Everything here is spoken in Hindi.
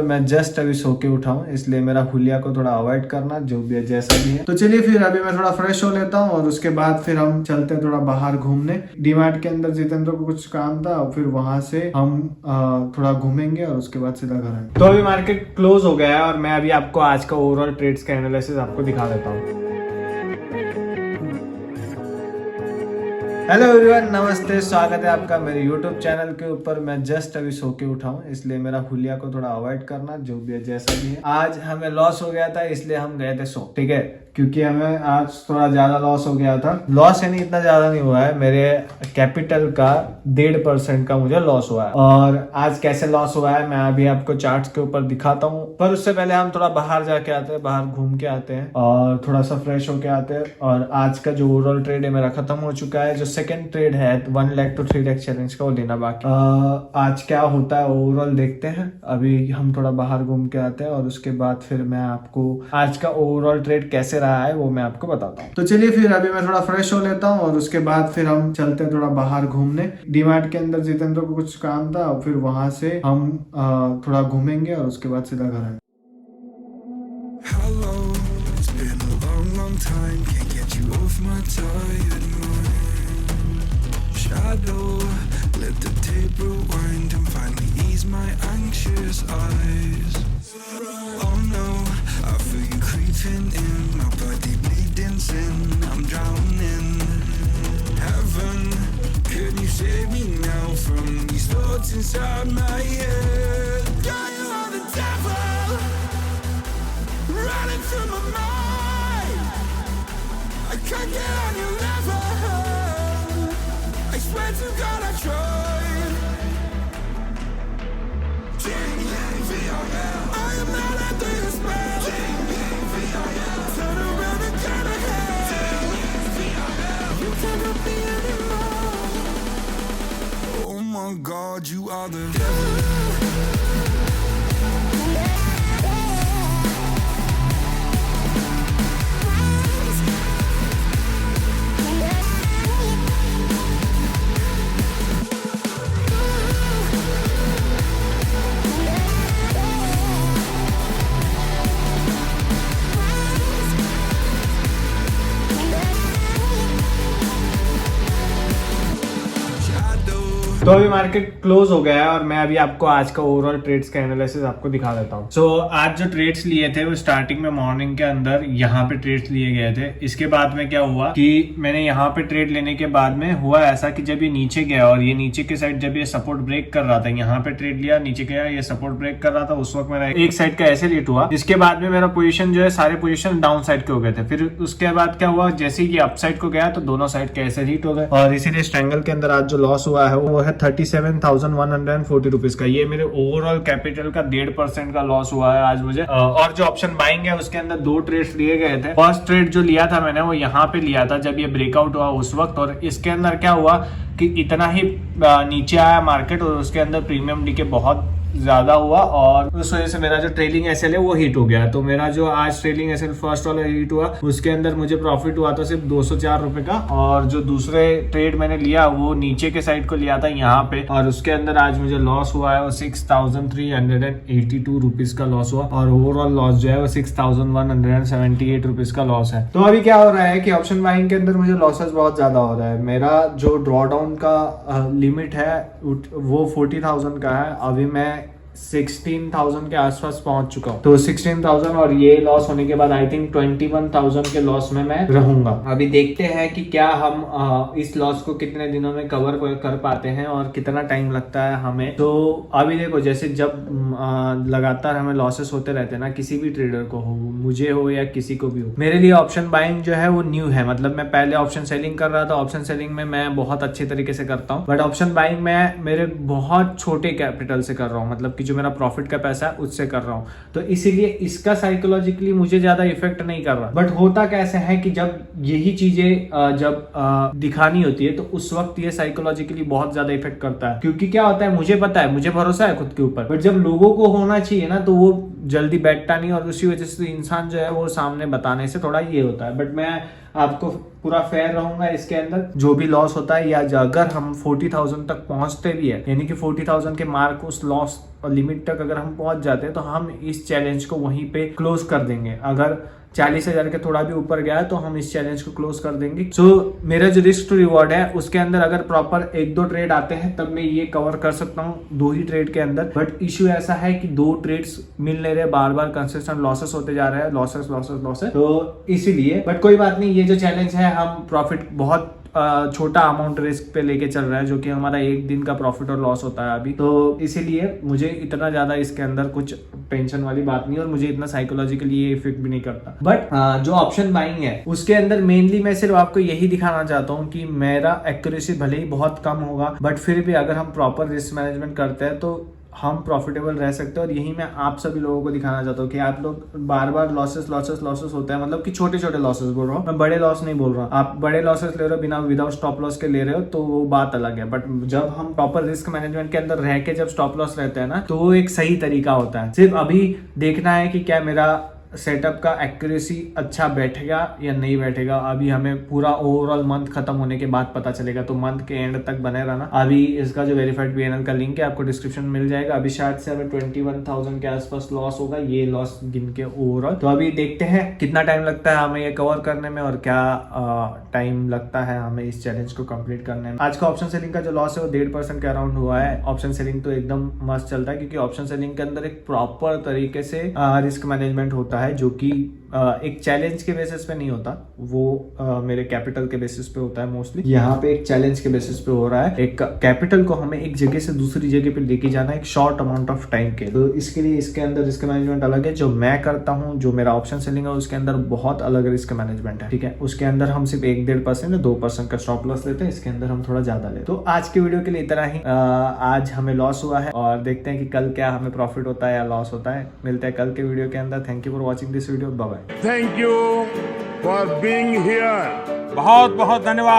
मैं जस्ट अभी सो के उठा हूँ, इसलिए मेरा हुलिया को थोड़ा अवॉइड करना, जो भी है जैसा भी है। तो चलिए फिर अभी मैं थोड़ा फ्रेश हो लेता हूँ और उसके बाद फिर हम चलते हैं थोड़ा बाहर घूमने। डीमार्ट के अंदर जितेंद्र को कुछ काम था और फिर वहां से हम थोड़ा घूमेंगे और उसके बाद सीधा घर आएंगे। तो अभी मार्केट क्लोज हो गया है और मैं अभी आपको आज का ओवरऑल ट्रेड्स का एनालिसिस आपको दिखा देता हूँ। हेलो एवरीवन, नमस्ते, स्वागत है आपका मेरे यूट्यूब चैनल के ऊपर। मैं जस्ट अभी सो के उठा हूँ, इसलिए मेरा हुलिया को थोड़ा अवॉइड करना, जो भी है जैसा भी है। आज हमें लॉस हो गया था, इसलिए हम गए थे सो, ठीक है, क्योंकि हमें आज थोड़ा ज्यादा लॉस हो गया था। लॉस यानी इतना ज्यादा नहीं हुआ है, मेरे कैपिटल का 1.5% का मुझे लॉस हुआ है। और आज कैसे लॉस हुआ है मैं अभी आपको चार्ट्स के ऊपर दिखाता हूँ, पर उससे पहले हम थोड़ा बाहर जाके आते हैं, बाहर घूम के आते हैं और थोड़ा सा फ्रेश होके आते हैं। और आज का जो ओवरऑल ट्रेड है मेरा खत्म हो चुका है। जो सेकंड ट्रेड है 1 लाख to 3 लाख चैलेंज का, वो लेना बाकी। आज क्या होता है ओवरऑल देखते हैं। अभी हम थोड़ा बाहर घूम के आते हैं और उसके बाद फिर मैं आपको आज का ओवरऑल ट्रेड कैसे रहा है वो मैं आपको बताता हूँ। तो चलिए फिर अभी मैं थोड़ा फ्रेश हो लेता हूँ और उसके बाद फिर हम चलते हैं थोड़ा बाहर घूमने। डीमार्ट के अंदर जितेंद्र को कुछ काम था और फिर वहां से हम थोड़ा घूमेंगे और उसके बाद सीधा घर आएंगे। Shadow, let the tape rewind and finally ease my anxious eyes. Oh no, I feel you creeping in, my body bleeding sin, I'm drowning. Heaven, can you save me now from these thoughts inside my head? God, you are the devil, running through my mind. I can't get on your level, I swear to God I tried. I am not under your spell. Turn around and turn ahead. You cannot be anymore. Oh my God, you are the devil. तो अभी मार्केट क्लोज हो गया है और मैं अभी आपको आज का ओवरऑल ट्रेड्स का एनालिसिस आपको दिखा देता हूँ। सो आज जो ट्रेड्स लिए थे वो स्टार्टिंग में मॉर्निंग के अंदर यहाँ पे ट्रेड्स लिए गए थे। इसके बाद में क्या हुआ कि मैंने यहाँ पे ट्रेड लेने के बाद में हुआ ऐसा कि जब ये नीचे गया और ये नीचे के साइड जब ये सपोर्ट ब्रेक कर रहा था, यहाँ पे ट्रेड लिया, नीचे गया, ये सपोर्ट ब्रेक कर रहा था, उस वक्त मेरा एक साइड का ऐसे रेट हुआ। इसके बाद में मेरा पोजिशन जो है सारे पोजिशन डाउन साइड के हो गए थे। फिर उसके बाद क्या हुआ, जैसे ही अप साइड को गया तो दोनों साइड के ऐसे हिट हो गए और इसीलिए इस ट्रायंगल के अंदर आज जो लॉस हुआ है वो है 37,140 रुपीज का। ये मेरे ओवरऑल कैपिटल का 1.5% का लॉस हुआ है आज मुझे। और जो ऑप्शन बाइंग है उसके अंदर 2 ट्रेड्स लिए गए थे। फर्स्ट ट्रेड जो लिया था मैंने वो यहाँ पे लिया था जब ये ब्रेकआउट हुआ उस वक्त, और इसके अंदर क्या हुआ कि इतना ही नीचे आया मार्केट और उसके अंदर प्रीमियम डीके बहुत ज्यादा हुआ और उस वजह से मेरा जो ट्रेलिंग एसएल है वो हिट हो गया। तो मेरा जो आज ट्रेलिंग एसएल फर्स्ट वाला हिट हुआ उसके अंदर मुझे प्रॉफिट हुआ था सिर्फ 204 रुपए का। और जो दूसरे ट्रेड मैंने लिया वो नीचे के साइड को लिया था यहाँ पे, और उसके अंदर आज मुझे लॉस हुआ है वो 6,382 रुपीज का लॉस हुआ और ओवरऑल लॉस जो है वो 6,178 रुपीज का लॉस है। तो अभी क्या हो रहा है कि ऑप्शन बाइंग के अंदर मुझे लॉसेस बहुत ज्यादा हो रहा है। मेरा जो ड्रॉ डाउन का लिमिट है वो 40,000 का है, अभी मैं 16,000 के आसपास पहुंच चुका हूं। तो 16,000 और ये लॉस होने के बाद आई थिंक 21,000 के लॉस में मैं रहूंगा। अभी देखते हैं कि क्या हम इस लॉस को कितने दिनों में कवर कर पाते हैं और कितना टाइम लगता है हमें। तो अभी देखो, जैसे जब लगातार हमें लॉसेस होते रहते हैं ना, किसी भी ट्रेडर को हो, मुझे हो या किसी को भी हो, मेरे लिए ऑप्शन बाइंग जो है वो न्यू है। मतलब मैं पहले ऑप्शन सेलिंग कर रहा था, ऑप्शन सेलिंग में मैं बहुत अच्छे तरीके से करता हूँ, बट ऑप्शन बाइंग में मेरे बहुत छोटे कैपिटल से कर रहा हूँ, मतलब कि जो मेरा प्रॉफिट का पैसा है उससे कर रहा हूँ। तो इसीलिए इसका साइकोलॉजिकली मुझे ज्यादा इफेक्ट नहीं कर रहा। बट होता कैसे है कि जब यही चीजें जब दिखानी होती है तो उस वक्त ये साइकोलॉजिकली बहुत ज्यादा इफेक्ट करता है। क्योंकि क्या होता है, मुझे पता है, मुझे भरोसा है खुद के ऊपर, बट जब लोगों को होना चाहिए ना तो वो जल्दी बैठता नहीं और उसी वजह से इंसान जो है वो सामने बताने से थोड़ा ये होता है। बट मैं आपको पूरा फेयर रहूंगा इसके अंदर। जो भी लॉस होता है या अगर हम 40,000 तक पहुंचते भी है, यानी कि 40,000 के मार्क उस लॉस लिमिट तक अगर हम पहुंच जाते हैं तो हम इस चैलेंज को वहीं पे क्लोज कर देंगे। अगर 40,000 के थोड़ा भी ऊपर गया तो हम इस चैलेंज को क्लोज कर देंगे। सो मेरा जो रिस्क टू रिवॉर्ड है उसके अंदर अगर प्रॉपर 1-2 ट्रेड आते हैं तब मैं ये कवर कर सकता हूँ 2 ही ट्रेड के अंदर। बट इश्यू ऐसा है कि 2 ट्रेड्स मिल नहीं रहे, बार बार कंसिस्टेंट लॉसेस होते जा रहे हैं, लॉसेस। तो इसीलिए बट कोई बात नहीं, ये जो चैलेंज है हम प्रॉफिट बहुत छोटा अमाउंट रिस्क पे लेके चल रहा है, जो कि हमारा 1 दिन का प्रॉफिट और लॉस होता है अभी। तो इसीलिए मुझे इतना ज्यादा इसके अंदर कुछ टेंशन वाली बात नहीं, और मुझे इतना साइकोलॉजिकली ये इफेक्ट भी नहीं करता। बट जो ऑप्शन बाइंग है उसके अंदर मेनली मैं सिर्फ आपको यही दिखाना चाहता हूँ कि मेरा एक्यूरेसी भले ही बहुत कम होगा, बट फिर भी अगर हम प्रॉपर रिस्क मैनेजमेंट करते हैं तो हम प्रॉफिटेबल रह सकते हैं। और यही मैं आप सभी लोगों को दिखाना चाहता हूँ कि आप लोग बार बार लॉसेस होता है, मतलब कि छोटे छोटे लॉसेस बोल रहा हूँ मैं, बड़े लॉस नहीं बोल रहा हूँ। आप बड़े लॉसेस ले रहे हो बिना विदाउट स्टॉप लॉस के ले रहे हो तो वो बात अलग है। बट जब हम प्रॉपर रिस्क मैनेजमेंट के अंदर रह के जब स्टॉप लॉस रहते हैं ना, तो वो एक सही तरीका होता है। सिर्फ अभी देखना है कि क्या मेरा सेटअप का एक्यूरेसी अच्छा बैठेगा या नहीं बैठेगा। अभी हमें पूरा ओवरऑल मंथ खत्म होने के बाद पता चलेगा, तो मंथ के एंड तक बने रहना। अभी इसका जो वेरीफाइड PNL का लिंक है आपको डिस्क्रिप्शन में मिल जाएगा। अभी शायद से हमें 21,000 के आसपास लॉस होगा, ये लॉस गिन के ओवरऑल। तो अभी देखते हैं कितना टाइम लगता है हमें ये कवर करने में और क्या टाइम लगता है हमें इस चैलेंज को कंप्लीट करने में। आज का ऑप्शन सेलिंग का जो लॉस है वो 1.5% के अराउंड हुआ है। ऑप्शन सेलिंग तो एकदम मस्त चलता है, क्योंकि ऑप्शन सेलिंग के अंदर एक प्रॉपर तरीके से रिस्क मैनेजमेंट होता है, जो कि एक चैलेंज के बेसिस पे नहीं होता, वो मेरे कैपिटल के बेसिस पे होता है मोस्टली। यहाँ पे एक चैलेंज के बेसिस पे हो रहा है। एक कैपिटल को हमें एक जगह से दूसरी जगह पे लेके जाना है एक शॉर्ट अमाउंट ऑफ टाइम के। तो इसके लिए इसके अंदर रिस्क मैनेजमेंट अलग है। जो मैं करता हूँ, जो मेरा ऑप्शन सेलिंग है, उसके अंदर बहुत अलग रिस्क मैनेजमेंट है, ठीक है। उसके अंदर हम सिर्फ 1-1.5% या 2% का स्टॉप लॉस लेते हैं, इसके अंदर हम थोड़ा ज्यादा लेते हैं। तो आज के वीडियो के लिए इतना ही। आज हमें लॉस हुआ है और देखते हैं कि कल क्या हमें प्रॉफिट होता है या लॉस होता है। मिलते हैं कल के वीडियो के अंदर। Thank you for watching this video. Bye bye. Thank you for being here. बहुत बहुत धन्यवाद।